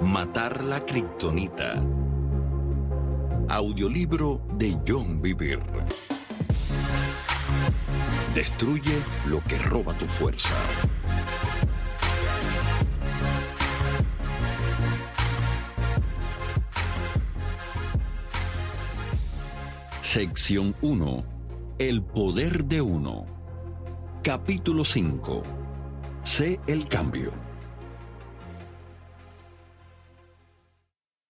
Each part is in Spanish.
Matar la kriptonita. Audiolibro de John Bevere. Destruye lo que roba tu fuerza. Sección 1. El poder de uno. Capítulo 5. Sé el cambio.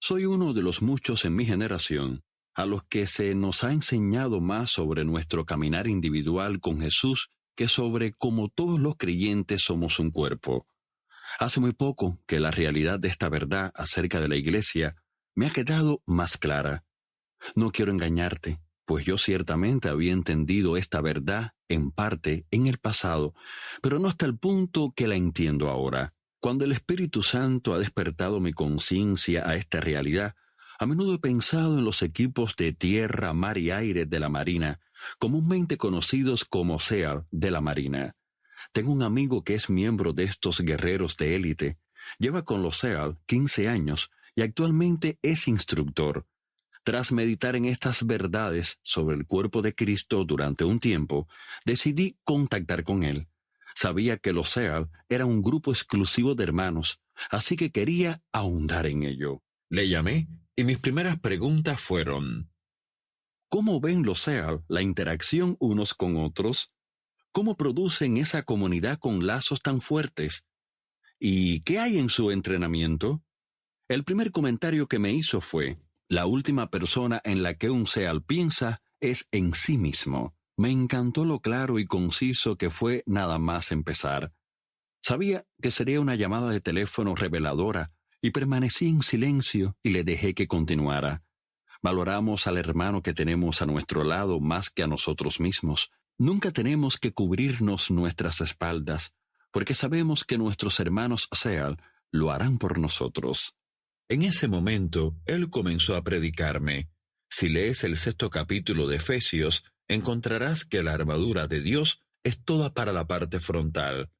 Soy uno de los muchos en mi generación a los que se nos ha enseñado más sobre nuestro caminar individual con Jesús que sobre cómo todos los creyentes somos un cuerpo. Hace muy poco que la realidad de esta verdad acerca de la Iglesia me ha quedado más clara. No quiero engañarte, pues yo ciertamente había entendido esta verdad en parte en el pasado, pero no hasta el punto que la entiendo ahora. Cuando el Espíritu Santo ha despertado mi conciencia a esta realidad, a menudo he pensado en los equipos de tierra, mar y aire de la Marina, comúnmente conocidos como SEAL de la Marina. Tengo un amigo que es miembro de estos guerreros de élite. Lleva con los SEAL 15 años y actualmente es instructor. Tras meditar en estas verdades sobre el cuerpo de Cristo durante un tiempo, decidí contactar con él. Sabía que los SEAL era un grupo exclusivo de hermanos, así que quería ahondar en ello. Le llamé y mis primeras preguntas fueron: ¿cómo ven los SEAL la interacción unos con otros? ¿Cómo producen esa comunidad con lazos tan fuertes? ¿Y qué hay en su entrenamiento? El primer comentario que me hizo fue: la última persona en la que un SEAL piensa es en sí mismo. Me encantó lo claro y conciso que fue nada más empezar. Sabía que sería una llamada de teléfono reveladora y permanecí en silencio y le dejé que continuara. Valoramos al hermano que tenemos a nuestro lado más que a nosotros mismos. Nunca tenemos que cubrirnos nuestras espaldas, porque sabemos que nuestros hermanos SEAL lo harán por nosotros. En ese momento, él comenzó a predicarme. Si lees el 6º capítulo de Efesios, encontrarás que la armadura de Dios es toda para la parte frontal.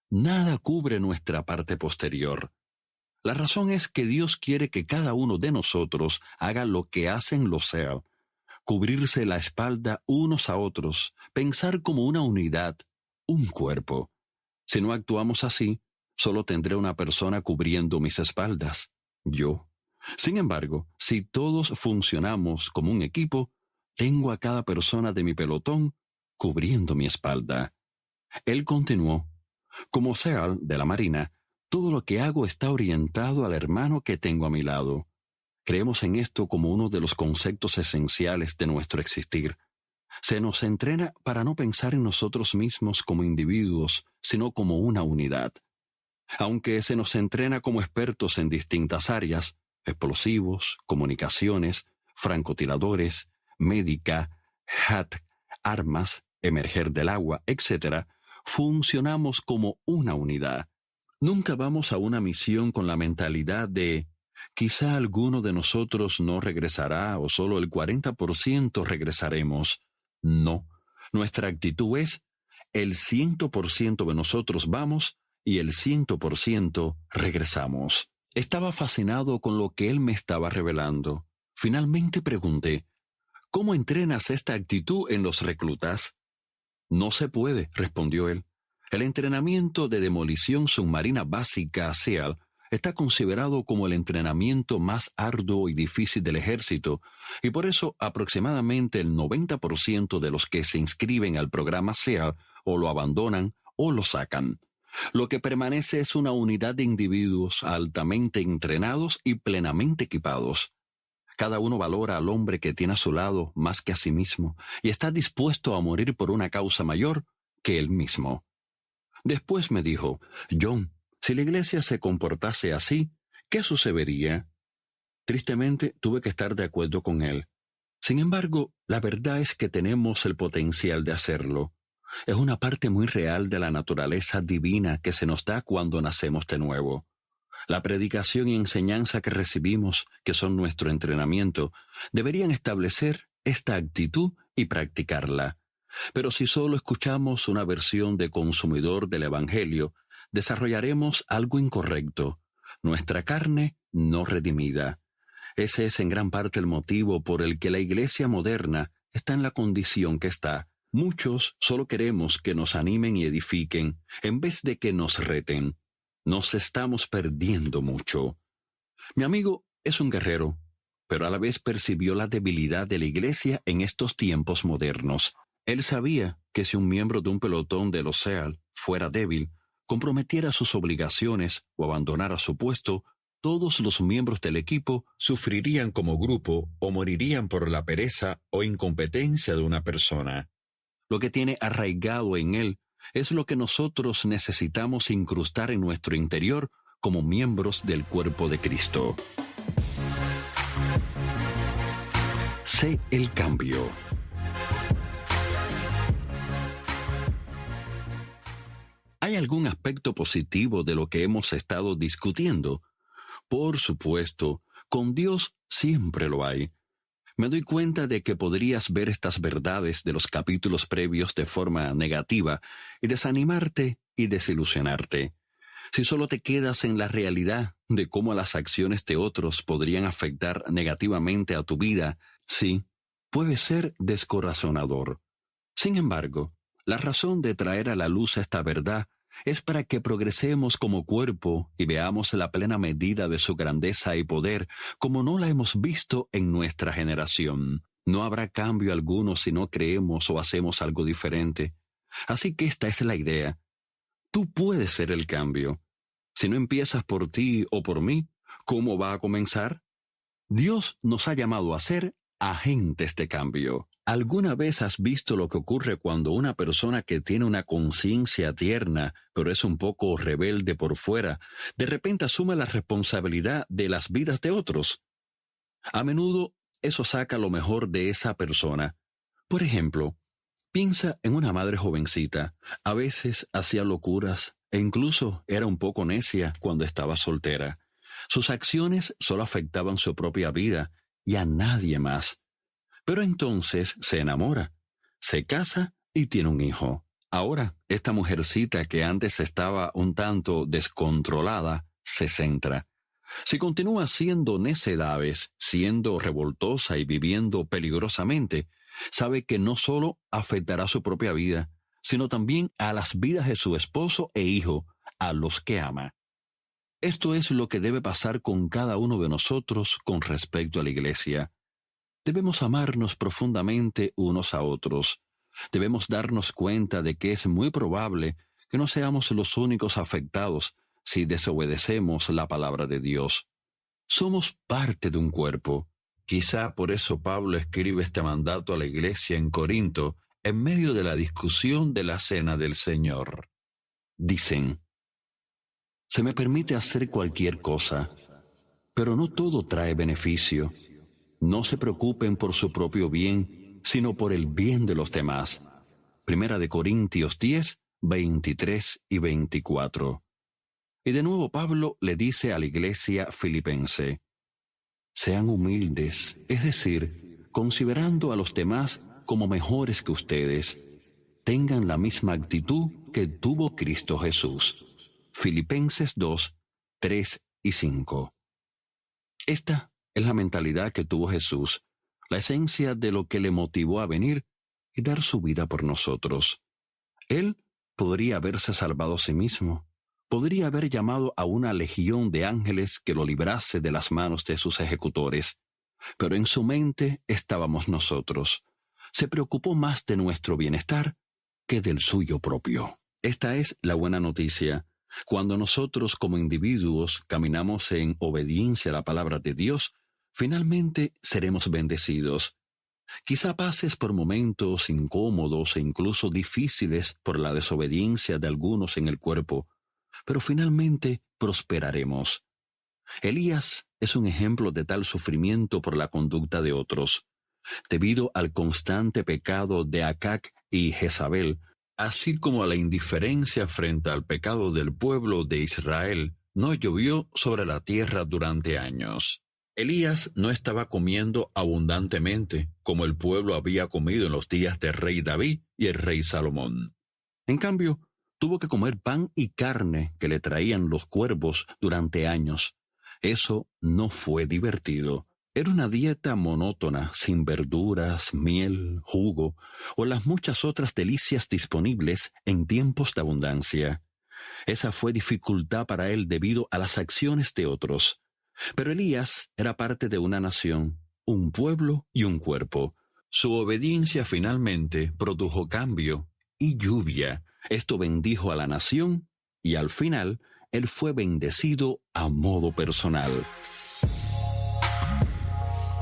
Nada cubre nuestra parte posterior. La razón es que Dios quiere que cada uno de nosotros haga lo que hacen los SEAL, cubrirse la espalda unos a otros, pensar como una unidad, un cuerpo. Si no actuamos así, solo tendré una persona cubriendo mis espaldas, yo. Sin embargo, si todos funcionamos como un equipo, tengo a cada persona de mi pelotón cubriendo mi espalda. Él continuó: como SEAL de la Marina, todo lo que hago está orientado al hermano que tengo a mi lado. Creemos en esto como uno de los conceptos esenciales de nuestro existir. Se nos entrena para no pensar en nosotros mismos como individuos, sino como una unidad. Aunque se nos entrena como expertos en distintas áreas, explosivos, comunicaciones, francotiradores, médica, HAT, armas, emerger del agua, etc., funcionamos como una unidad. Nunca vamos a una misión con la mentalidad de quizá alguno de nosotros no regresará o solo el 40% regresaremos. No, nuestra actitud es el 100% de nosotros vamos y el 100% regresamos. Estaba fascinado con lo que él me estaba revelando. Finalmente pregunté: ¿cómo entrenas esta actitud en los reclutas? No se puede, respondió él. El entrenamiento de demolición submarina básica SEAL está considerado como el entrenamiento más arduo y difícil del ejército, y por eso aproximadamente el 90% de los que se inscriben al programa SEAL o lo abandonan o lo sacan. Lo que permanece es una unidad de individuos altamente entrenados y plenamente equipados. Cada uno valora al hombre que tiene a su lado más que a sí mismo y está dispuesto a morir por una causa mayor que él mismo. Después me dijo: John, si la iglesia se comportase así, ¿qué sucedería? Tristemente tuve que estar de acuerdo con él. Sin embargo, la verdad es que tenemos el potencial de hacerlo. Es una parte muy real de la naturaleza divina que se nos da cuando nacemos de nuevo. La predicación y enseñanza que recibimos, que son nuestro entrenamiento, deberían establecer esta actitud y practicarla. Pero si solo escuchamos una versión de consumidor del Evangelio, desarrollaremos algo incorrecto. nuestra carne no redimida. Ese es en gran parte el motivo por el que la iglesia moderna está en la condición que está. Muchos solo queremos que nos animen y edifiquen, en vez de que nos reten. Nos estamos perdiendo mucho. Mi amigo es un guerrero, pero a la vez percibió la debilidad de la iglesia en estos tiempos modernos. Él sabía que si un miembro de un pelotón de los SEAL fuera débil, comprometiera sus obligaciones o abandonara su puesto, todos los miembros del equipo sufrirían como grupo o morirían por la pereza o incompetencia de una persona. Lo que tiene arraigado en él es lo que nosotros necesitamos incrustar en nuestro interior como miembros del cuerpo de Cristo. Sé el cambio. ¿Hay algún aspecto positivo de lo que hemos estado discutiendo? Por supuesto, con Dios siempre lo hay. Me doy cuenta de que podrías ver estas verdades de los capítulos previos de forma negativa y desanimarte y desilusionarte. Si solo te quedas en la realidad de cómo las acciones de otros podrían afectar negativamente a tu vida, sí, puede ser descorazonador. Sin embargo, la razón de traer a la luz esta verdad es para que progresemos como cuerpo y veamos la plena medida de su grandeza y poder como no la hemos visto en nuestra generación. No habrá cambio alguno si no creemos o hacemos algo diferente. Así que esta es la idea. Tú puedes ser el cambio. Si no empiezas por ti o por mí, ¿cómo va a comenzar? Dios nos ha llamado a ser agentes de cambio. ¿Alguna vez has visto lo que ocurre cuando una persona que tiene una conciencia tierna, pero es un poco rebelde por fuera, de repente asume la responsabilidad de las vidas de otros? A menudo eso saca lo mejor de esa persona. Por ejemplo, piensa en una madre jovencita. A veces hacía locuras e incluso era un poco necia cuando estaba soltera. Sus acciones solo afectaban su propia vida y a nadie más. Pero entonces se enamora, se casa y tiene un hijo. Ahora, esta mujercita que antes estaba un tanto descontrolada, se centra. Si continúa siendo necedades, siendo revoltosa y viviendo peligrosamente, sabe que no solo afectará su propia vida, sino también a las vidas de su esposo e hijo, a los que ama. Esto es lo que debe pasar con cada uno de nosotros con respecto a la iglesia. Debemos amarnos profundamente unos a otros. Debemos darnos cuenta de que es muy probable que no seamos los únicos afectados si desobedecemos la palabra de Dios. Somos parte de un cuerpo. Quizá por eso Pablo escribe este mandato a la iglesia en Corinto en medio de la discusión de la cena del Señor. Dicen: se me permite hacer cualquier cosa, pero no todo trae beneficio. No se preocupen por su propio bien, sino por el bien de los demás. 1 Corintios 10, 23 y 24. Y de nuevo Pablo le dice a la iglesia filipense: sean humildes, es decir, considerando a los demás como mejores que ustedes. Tengan la misma actitud que tuvo Cristo Jesús. Filipenses 2, 3 y 5. Esta es la mentalidad que tuvo Jesús, la esencia de lo que le motivó a venir y dar su vida por nosotros. Él podría haberse salvado a sí mismo, podría haber llamado a una legión de ángeles que lo librase de las manos de sus ejecutores, pero en su mente estábamos nosotros. Se preocupó más de nuestro bienestar que del suyo propio. Esta es la buena noticia. Cuando nosotros como individuos caminamos en obediencia a la palabra de Dios, finalmente seremos bendecidos. Quizá pases por momentos incómodos e incluso difíciles por la desobediencia de algunos en el cuerpo, pero finalmente prosperaremos. Elías es un ejemplo de tal sufrimiento por la conducta de otros. Debido al constante pecado de Acab y Jezabel, así como a la indiferencia frente al pecado del pueblo de Israel, no llovió sobre la tierra durante años. Elías no estaba comiendo abundantemente, como el pueblo había comido en los días del rey David y el rey Salomón. En cambio, Tuvo que comer pan y carne que le traían los cuervos durante años. Eso no fue divertido. Era una dieta monótona, sin verduras, miel, jugo o las muchas otras delicias disponibles en tiempos de abundancia. Esa fue dificultad para él debido a las acciones de otros. Pero Elías era parte de una nación, un pueblo y un cuerpo. Su obediencia finalmente produjo cambio y lluvia. Esto bendijo a la nación y al final él fue bendecido a modo personal.